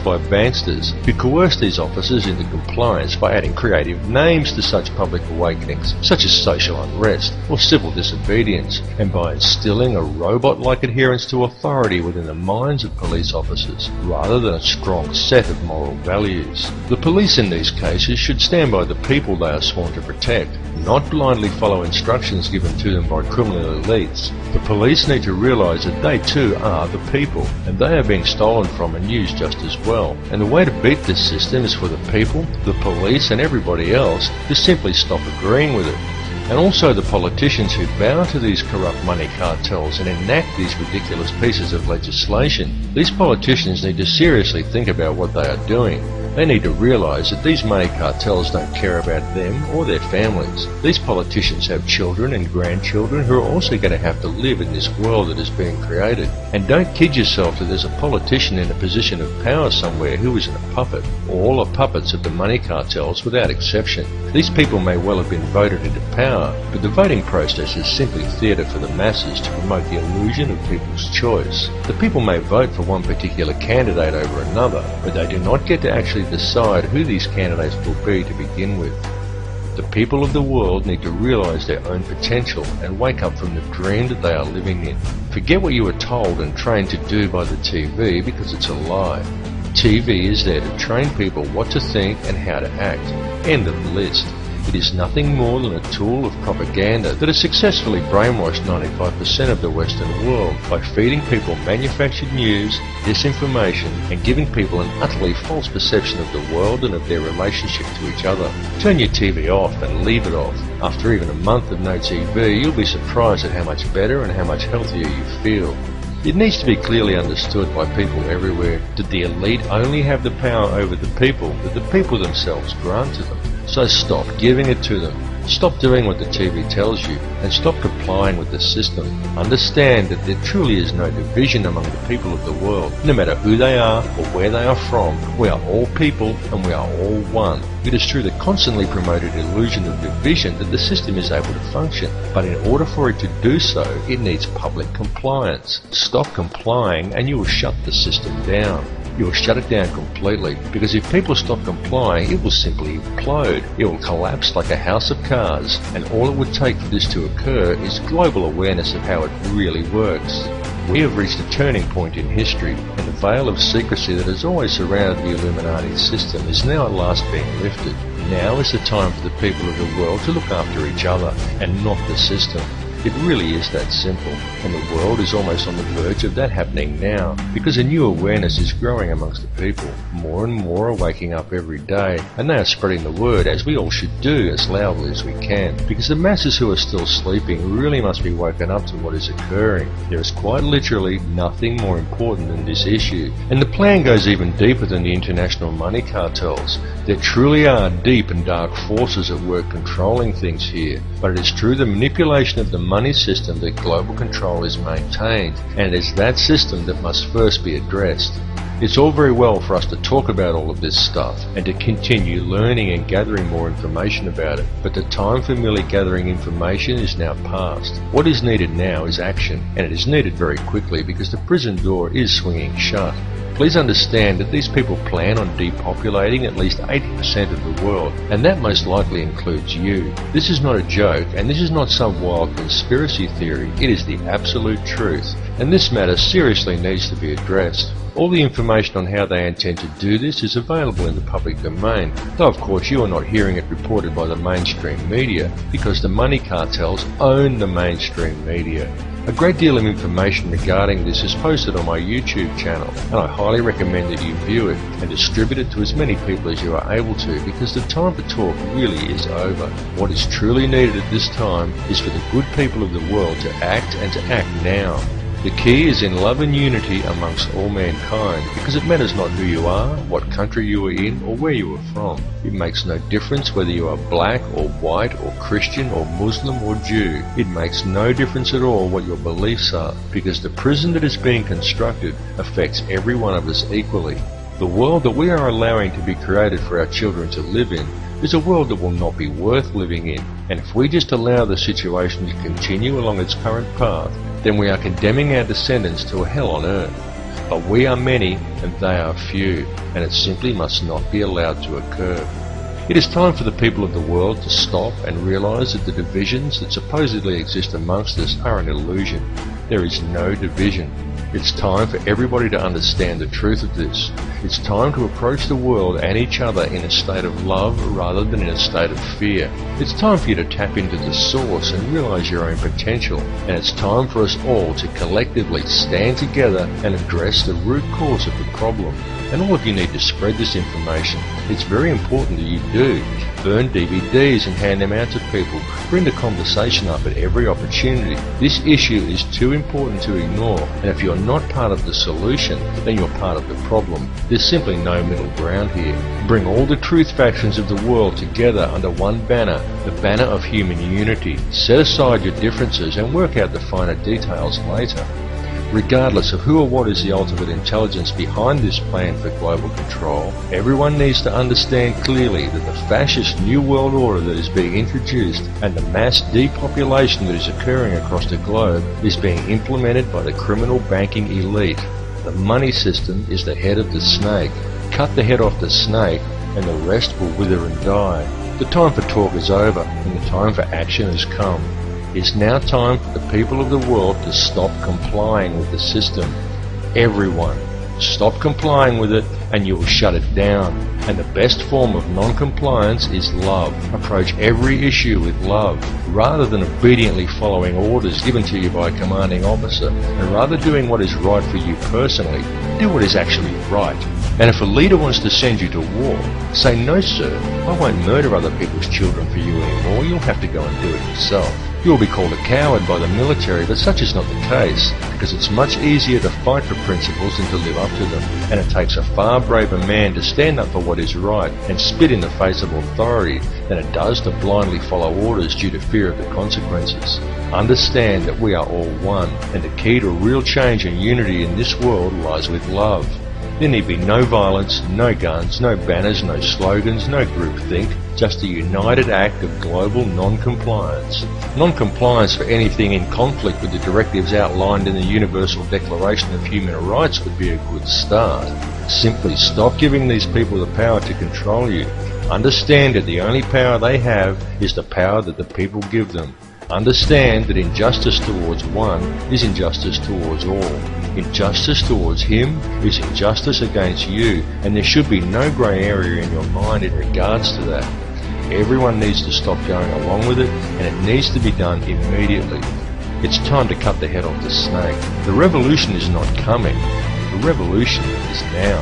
by banksters who coerce these officers into compliance by adding creative names to such public awakenings, such as social unrest or civil disobedience, and by instilling a robot-like adherence to authority within the minds of police officers, rather than a strong set of moral values. The police in these cases should stand by the people they are sworn to protect, not blindly follow instructions given to them by criminal elites. The police need to realise that they too are the people, and they are being stolen from and used just as well. And the way to beat this system is for the people, the police and everybody else to simply stop agreeing with it. And also the politicians who bow to these corrupt money cartels and enact these ridiculous pieces of legislation. These politicians need to seriously think about what they are doing. They need to realise that these money cartels don't care about them or their families. These politicians have children and grandchildren who are also going to have to live in this world that is being created. And don't kid yourself that there's a politician in a position of power somewhere who isn't a puppet. All are puppets of the money cartels without exception. These people may well have been voted into power, but the voting process is simply theatre for the masses to promote the illusion of people's choice. The people may vote for one particular candidate over another, but they do not get to actually decide who these candidates will be to begin with. The people of the world need to realise their own potential and wake up from the dream that they are living in. Forget what you were told and trained to do by the TV, because it's a lie. TV is there to train people what to think and how to act. End of the list. It is nothing more than a tool of propaganda that has successfully brainwashed 95% of the Western world by feeding people manufactured news, disinformation, and giving people an utterly false perception of the world and of their relationship to each other. Turn your TV off and leave it off. After even a month of no TV, you'll be surprised at how much better and how much healthier you feel. It needs to be clearly understood by people everywhere that the elite only have the power over the people that the people themselves grant to them. So stop giving it to them. Stop doing what the TV tells you and stop complying with the system. Understand that there truly is no division among the people of the world. No matter who they are or where they are from, we are all people and we are all one. It is through the constantly promoted illusion of division that the system is able to function, but in order for it to do so, it needs public compliance. Stop complying and you will shut the system down. You will shut it down completely, because if people stop complying, it will simply implode. It will collapse like a house of cards, and all it would take for this to occur is global awareness of how it really works. We have reached a turning point in history, and the veil of secrecy that has always surrounded the Illuminati system is now at last being lifted. Now is the time for the people of the world to look after each other, and not the system. It really is that simple, and the world is almost on the verge of that happening now, because a new awareness is growing amongst the people. More and more are waking up every day, and they are spreading the word, as we all should do, as loudly as we can, because the masses who are still sleeping really must be woken up to what is occurring. There is quite literally nothing more important than this issue, and the plan goes even deeper than the international money cartels. There truly are deep and dark forces at work controlling things here, but it is through the manipulation of the money system that global control is maintained, and it is that system that must first be addressed. It's all very well for us to talk about all of this stuff and to continue learning and gathering more information about it, but the time for merely gathering information is now past. What is needed now is action, and it is needed very quickly because the prison door is swinging shut. Please understand that these people plan on depopulating at least 80% of the world, and that most likely includes you. This is not a joke, and this is not some wild conspiracy theory. It is the absolute truth, and this matter seriously needs to be addressed. All the information on how they intend to do this is available in the public domain, though of course you are not hearing it reported by the mainstream media, because the money cartels own the mainstream media. A great deal of information regarding this is posted on my YouTube channel, and I highly recommend that you view it and distribute it to as many people as you are able to, because the time for talk really is over. What is truly needed at this time is for the good people of the world to act, and to act now. The key is in love and unity amongst all mankind, because it matters not who you are, what country you are in, or where you are from. It makes no difference whether you are black or white or Christian or Muslim or Jew. It makes no difference at all what your beliefs are, because the prison that is being constructed affects every one of us equally. The world that we are allowing to be created for our children to live in is a world that will not be worth living in, and if we just allow the situation to continue along its current path, then we are condemning our descendants to a hell on earth. But we are many and they are few, and it simply must not be allowed to occur. It is time for the people of the world to stop and realize that the divisions that supposedly exist amongst us are an illusion. There is no division. It's time for everybody to understand the truth of this. It's time to approach the world and each other in a state of love rather than in a state of fear. It's time for you to tap into the source and realize your own potential. And it's time for us all to collectively stand together and address the root cause of the problem. And all of you need to spread this information. It's very important that you do. Burn DVDs and hand them out to people. Bring the conversation up at every opportunity. This issue is too important to ignore, and if you're not part of the solution, then you're part of the problem. There's simply no middle ground here. Bring all the truth factions of the world together under one banner, the banner of human unity. Set aside your differences and work out the finer details later. Regardless of who or what is the ultimate intelligence behind this plan for global control, everyone needs to understand clearly that the fascist New World Order that is being introduced and the mass depopulation that is occurring across the globe is being implemented by the criminal banking elite. The money system is the head of the snake. Cut the head off the snake and the rest will wither and die. The time for talk is over and the time for action has come. It's now time for the people of the world to stop complying with the system. Everyone, stop complying with it and you will shut it down. And the best form of non-compliance is love. Approach every issue with love, rather than obediently following orders given to you by a commanding officer, and rather doing what is right for you personally, do what is actually right. And if a leader wants to send you to war, say, "No sir, I won't murder other people's children for you anymore, you'll have to go and do it yourself." You will be called a coward by the military, but such is not the case, because it's much easier to fight for principles than to live up to them, and it takes a far braver man to stand up for what is right and spit in the face of authority than it does to blindly follow orders due to fear of the consequences. Understand that we are all one, and the key to real change and unity in this world lies with love. There need be no violence, no guns, no banners, no slogans, no groupthink, just a united act of global non-compliance. Non-compliance for anything in conflict with the directives outlined in the Universal Declaration of Human Rights would be a good start. Simply stop giving these people the power to control you. Understand that the only power they have is the power that the people give them. Understand that injustice towards one is injustice towards all. Injustice towards him is injustice against you, and there should be no grey area in your mind in regards to that. Everyone needs to stop going along with it, and it needs to be done immediately. It's time to cut the head off the snake. The revolution is not coming. The revolution is now.